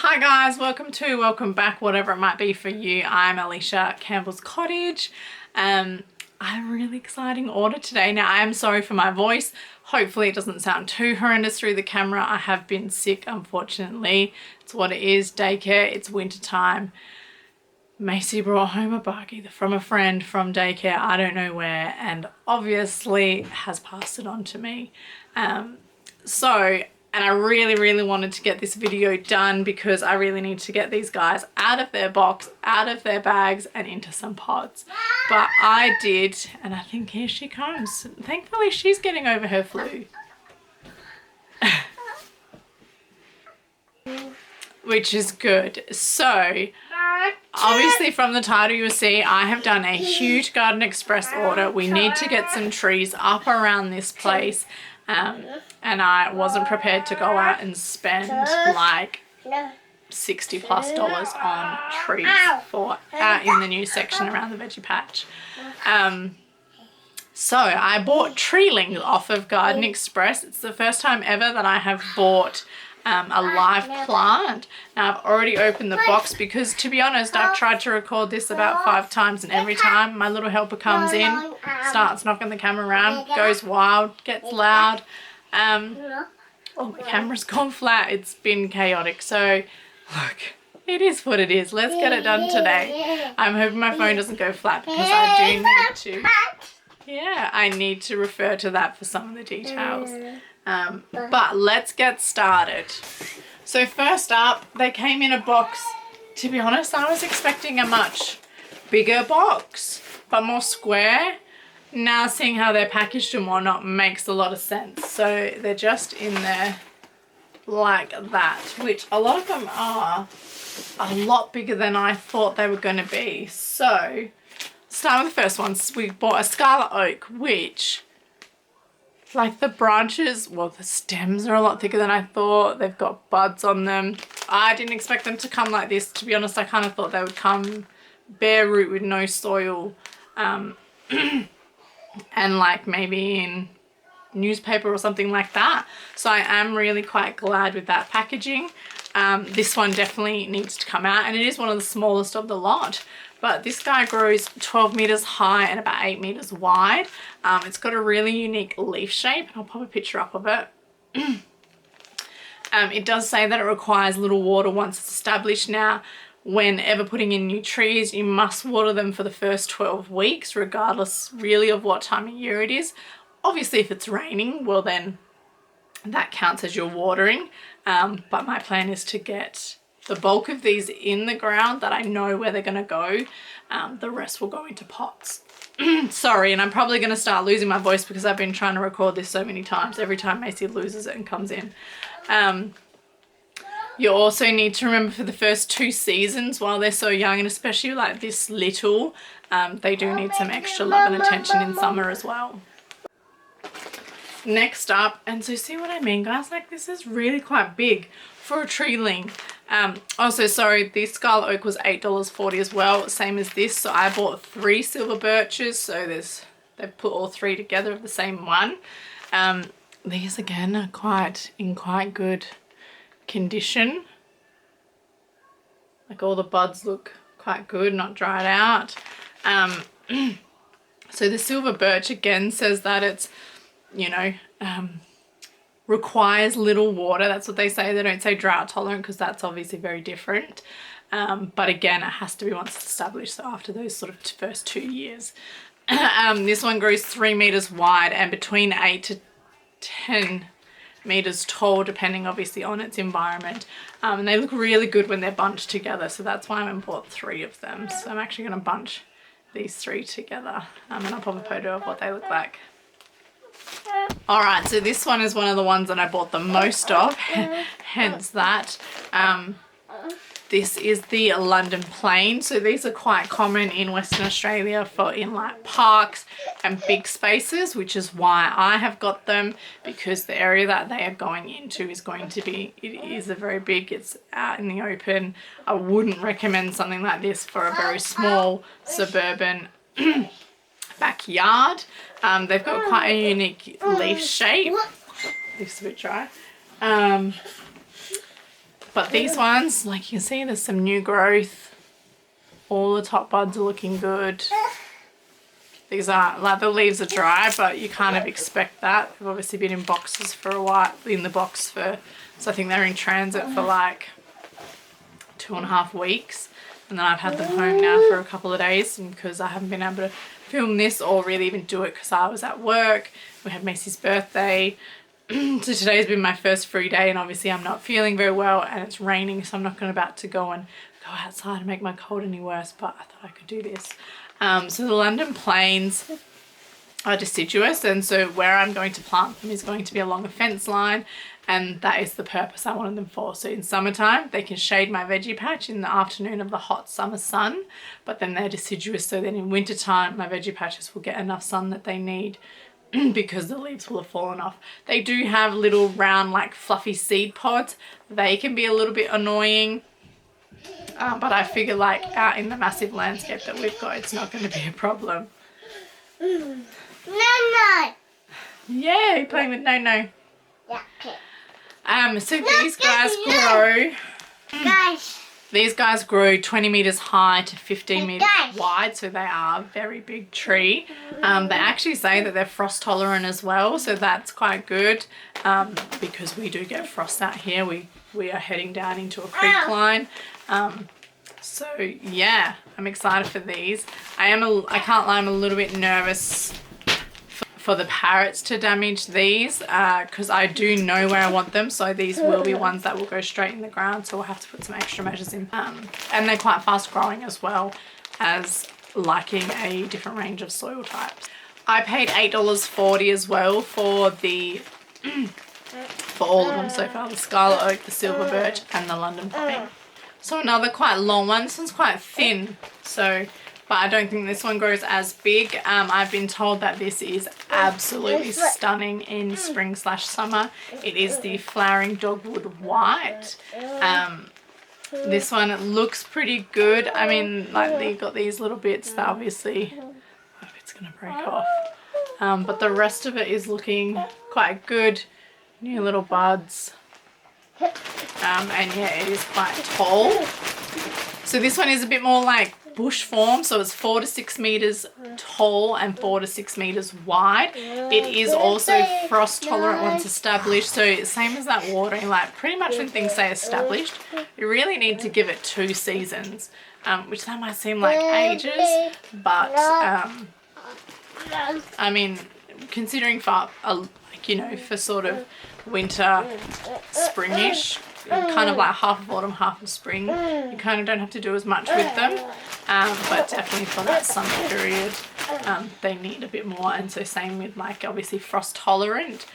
Hi guys, welcome back, whatever it might be for you. I'm Alicia, Campbell's Cottage. I have a really exciting order today. Now I am sorry for my voice. Hopefully it doesn't sound too horrendous through the camera. I have been sick, unfortunately. It's what it is, daycare, it's winter time. Macy brought home a bug either from a friend, from daycare, I don't know where, and obviously has passed it on to me. And I really wanted to get this video done because I really need to get these guys out of their box, out of their bags and into some pods. But I did, and I think here she comes. Thankfully she's getting over her flu. Which is good. So obviously from the title you'll see I have done a huge Garden Express order. We need to get some trees up around this place. And I wasn't prepared to go out and spend like $60+ on trees for in the new section around the veggie patch. So I bought treelings off of Garden Express. It's the first time ever that I have bought a live plant. Now I've already opened the box because, to be honest, I've tried to record this about 5 times and every time my little helper comes in, starts knocking the camera around, goes wild, gets loud. Oh, my camera's gone flat. It's been chaotic. So look, it is what it is. Let's get it done today. I'm hoping my phone doesn't go flat because I do need to, I need to refer to that for some of the details. But let's get started. So first up, they came in a box. To be honest, I was expecting a much bigger box, but more square. Now seeing how they're packaged and whatnot makes a lot of sense. So they're just in there like that, which a lot of them are a lot bigger than I thought they were going to be. So start with the first one. We bought a scarlet oak, which, like, the branches, well, the stems are a lot thicker than I thought. They've got buds on them. I didn't expect them to come like this. To be honest, I kind of thought they would come bare root with no soil. And like maybe in newspaper or something like that. So I am really quite glad with that packaging. This one definitely needs to come out, and it is one of the smallest of the lot. But this guy grows 12 meters high and about 8 meters wide. It's got a really unique leaf shape. I'll pop a picture up of it. It does say that it requires little water once it's established. Now, whenever putting in new trees, you must water them for the first 12 weeks, regardless really of what time of year it is. Obviously, if it's raining, well then that counts as your watering. But my plan is to get the bulk of these in the ground that I know where they're going to go. The rest will go into pots. Sorry, and I'm probably going to start losing my voice because I've been trying to record this so many times. Every time Macy loses it and comes in. You also need to remember for the first 2 seasons while they're so young, and especially like this little, they do need some extra love and attention in summer as well. Next up, and so see what I mean, guys, like this is really quite big for a treeling. Also, sorry, this scarlet oak was $8.40 as well, same as this. So I bought 3 silver birches, so they've put all 3 together of the same one. These again are in quite good condition. Like all the buds look quite good, not dried out. So the silver birch again says that it's, you know, requires little water. That's what they say. They don't say drought tolerant because that's obviously very different. But again, it has to be once it's established, so after those sort of first 2 years. This one grows 3 meters wide and between 8 to 10 meters tall, depending obviously on its environment. And they look really good when they're bunched together, so that's why I bought 3 of them. So I'm actually going to bunch these 3 together, and I'll pop a photo of what they look like. Alright, so this one is one of the ones that I bought the most of, hence that. This is the London plane. So these are quite common in Western Australia for in like parks and big spaces, which is why I have got them, because the area that they are going into is going to be, it is a very big, it's out in the open. I wouldn't recommend something like this for a very small suburban backyard. They've got quite a unique leaf shape. This is a bit dry. But these ones, like you can see, there's some new growth. All the top buds are looking good. These are, like, the leaves are dry, but you kind of expect that. They've obviously been in boxes for a while, in the box for, so I think they're in transit for like 2.5 weeks. And then I've had them home now for a couple of days, and because I haven't been able to film this or really even do it because I was at work. We had Macy's birthday. So today's been my first free day, and obviously I'm not feeling very well and it's raining, so I'm not about to go outside and make my cold any worse, but I thought I could do this. So the London planes are deciduous, and so where I'm going to plant them is going to be along a fence line, and that is the purpose I wanted them for. So in summertime they can shade my veggie patch in the afternoon of the hot summer sun, but then they're deciduous, so then in wintertime my veggie patches will get enough sun that they need because the leaves will have fallen off. They do have little round, like, fluffy seed pods. They can be a little bit annoying. But I figure, like, out in the massive landscape that we've got, it's not going to be a problem. No. Yeah, you're playing with No. Yeah, okay. So these guys grow. Guys. These guys grow 20 meters high to 15 meters wide, so they are a very big tree. They actually say that they're frost tolerant as well, so that's quite good, because we do get frost out here. We are heading down into a creek line. So yeah, I'm excited for these. I can't lie, I'm a little bit nervous for the parrots to damage these, because I do know where I want them, so these will be ones that will go straight in the ground, so we'll have to put some extra measures in. And they're quite fast growing as well, as liking a different range of soil types. I paid $8.40 as well for the for all of them so far, the scarlet oak, the silver birch and the London plane. So another quite long one. This one's quite thin, but I don't think this one grows as big. I've been told that this is absolutely stunning in spring/summer. It is the flowering dogwood white. This one, it looks pretty good. I mean, like, you've got these little bits that obviously, I hope it's gonna break off. But the rest of it is looking quite good. New little buds. And yeah, it is quite tall. So this one is a bit more like bush form, so it's 4 to 6 meters tall and 4 to 6 meters wide. It is also frost tolerant once established, so same as that watering, like pretty much when things say established, you really need to give it 2 seasons, which that might seem like ages, but I mean, considering for like, you know, for sort of winter, springish, kind of like half of autumn, half of spring, you kind of don't have to do as much with them, but definitely for that summer period they need a bit more. And so same with, like, obviously frost tolerant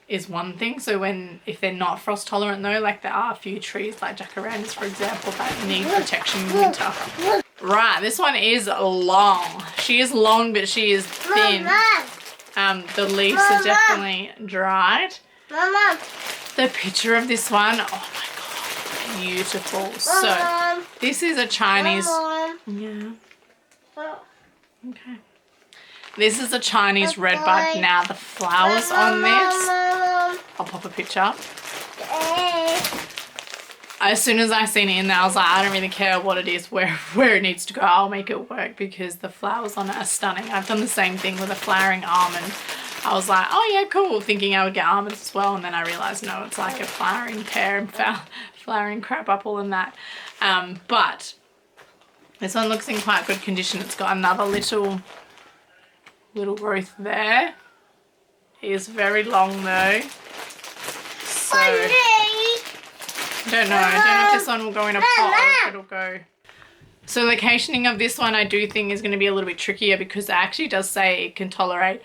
is one thing. So if they're not frost tolerant though, like there are a few trees like jacarandas for example that need protection in winter. Right, this one is long. She is long, but she is thin. The leaves are definitely dried. Mama. The picture of this one, oh my god, beautiful. So this is a Chinese, yeah, okay. This is a Chinese redbud. Now the flowers on this, I'll pop a picture. As soon as I seen it in there, I was like, I don't really care what it is, where it needs to go, I'll make it work, because the flowers on it are stunning. I've done the same thing with a flowering almond. I was like, oh yeah, cool, thinking I would get almonds as well, and then I realized no, it's like a flowering pear and flowering crabapple and that. But this one looks in quite good condition. It's got another little growth there. It is very long though. So I don't know if this one will go in a pot or if it'll go. So the locationing of this one I do think is going to be a little bit trickier, because it actually does say it can tolerate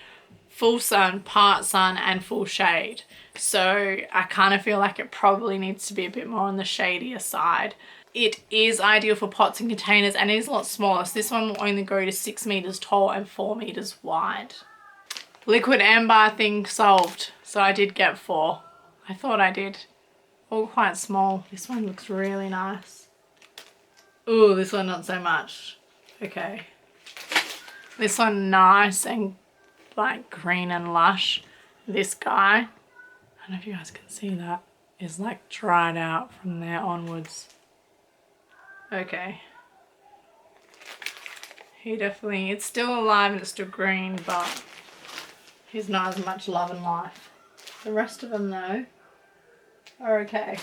full sun, part sun and full shade. So I kind of feel like it probably needs to be a bit more on the shadier side. It is ideal for pots and containers, and it is a lot smaller. So this one will only grow to 6 meters tall and 4 meters wide. Liquid amber thing solved. So I did get 4. I thought I did. All quite small. This one looks really nice. Ooh, this one not so much. Okay. This one nice and like green and lush. This guy, I don't know if you guys can see that. is like dried out from there onwards. Okay. He definitely, it's still alive and it's still green, but he's not as much love and life. The rest of them though are okay.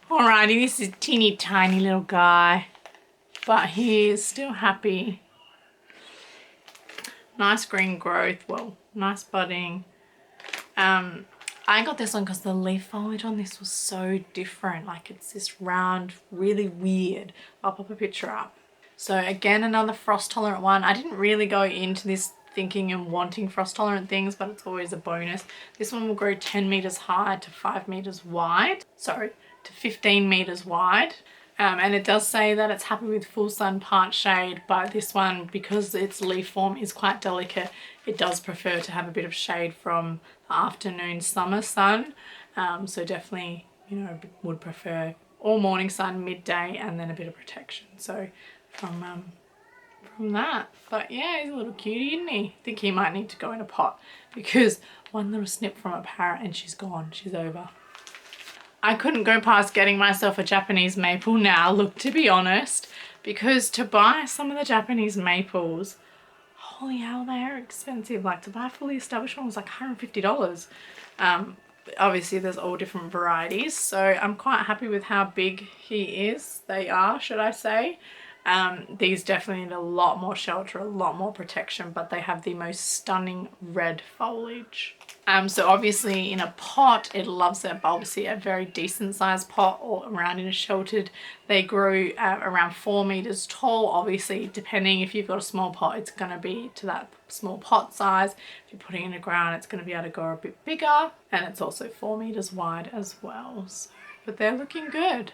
Alrighty, this is a teeny tiny little guy, but he is still happy. Nice green growth, well, nice budding. I got this one because the leaf foliage on this was so different. Like it's this round, really weird. I'll pop a picture up. So again, another frost tolerant one. I didn't really go into this thinking and wanting frost tolerant things, but it's always a bonus. This one will grow 10 meters high to 5 meters wide. Sorry, to 15 meters wide. And it does say that it's happy with full sun, part shade, but this one, because its leaf form is quite delicate, it does prefer to have a bit of shade from the afternoon summer sun. So definitely, you know, would prefer all morning sun, midday, and then a bit of protection. So from that. But yeah, he's a little cutie, isn't he? I think he might need to go in a pot because one little snip from a parrot and she's gone. She's over. I couldn't go past getting myself a Japanese maple now, look, to be honest, because to buy some of the Japanese maples, holy hell, they are expensive. Like to buy a fully established one was like $150. Obviously there's all different varieties, so I'm quite happy with how big he is. They are, should I say. These definitely need a lot more shelter, a lot more protection, but they have the most stunning red foliage. So obviously in a pot, it loves their bulbs. A very decent sized pot or around in a sheltered, they grow around 4 meters tall. Obviously, depending if you've got a small pot, it's going to be to that small pot size. If you're putting it in the ground, it's going to be able to grow a bit bigger, and it's also 4 meters wide as well. So, but they're looking good.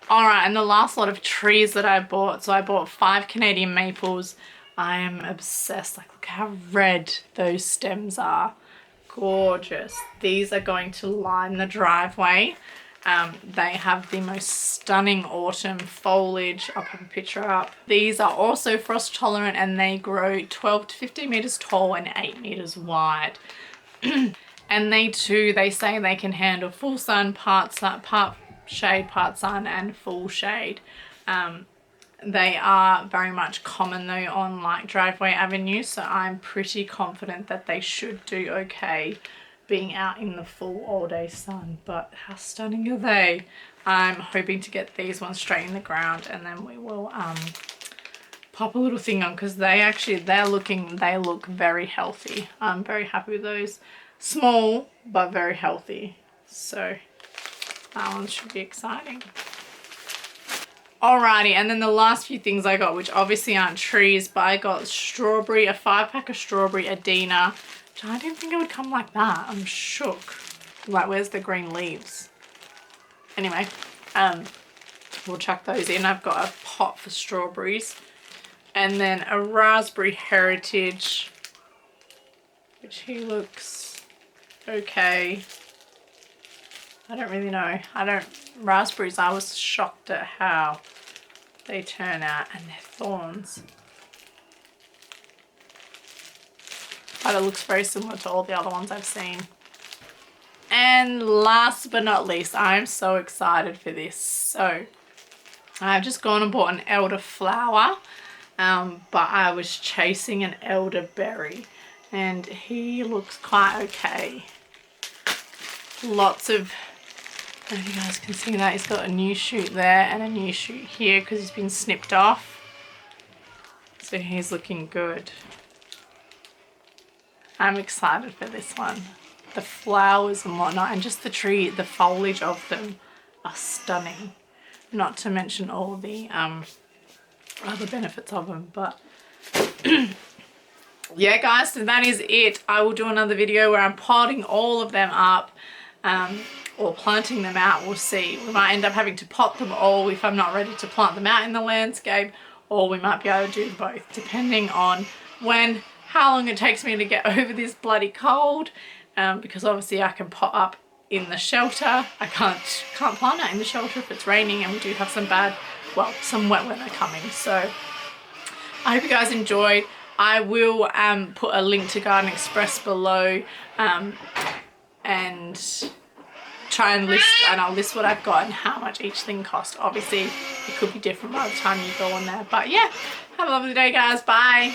Alright, and the last lot of trees that I bought. So I bought 5 Canadian maples. I am obsessed. Like, look how red those stems are. Gorgeous. These are going to line the driveway. They have the most stunning autumn foliage. I'll pop a picture up. These are also frost tolerant and they grow 12 to 15 meters tall and 8 meters wide. And they too, they say they can handle full sun, part shade, part sun, and full shade. They are very much common though on like driveway avenues, so I'm pretty confident that they should do okay being out in the full all day sun. But how stunning are they? I'm hoping to get these ones straight in the ground, and then we will pop a little thing on, because they look very healthy. I'm very happy with those. Small but very healthy, so that one should be exciting. Alrighty, and then the last few things I got, which obviously aren't trees, but I got strawberry, a 5-pack of strawberry Adina, which I didn't think it would come like that. I'm shook. Like, where's the green leaves? Anyway, we'll chuck those in. I've got a pot for strawberries, and then a raspberry heritage, which he looks okay. I don't really know. Raspberries, I was shocked at how they turn out, and they're thorns. But it looks very similar to all the other ones I've seen. And last but not least, I'm so excited for this. So I've just gone and bought an elderflower, but I was chasing an elderberry, and he looks quite okay. Lots of, I don't know if you guys can see that, he's got a new shoot there and a new shoot here because he's been snipped off. So he's looking good. I'm excited for this one. The flowers and whatnot, and just the tree, the foliage of them are stunning. Not to mention all the other benefits of them, but yeah guys, so that is it. I will do another video where I'm potting all of them up. Or planting them out, we'll see. We might end up having to pot them all if I'm not ready to plant them out in the landscape, or we might be able to do both, depending on how long it takes me to get over this bloody cold, because obviously I can pot up in the shelter. I can't plant out in the shelter if it's raining, and we do have some wet weather coming. So I hope you guys enjoyed. I will put a link to Garden Express below and try and list, and I'll list what I've got and how much each thing cost. Obviously it could be different by the time you go on there, but yeah, have a lovely day guys. Bye.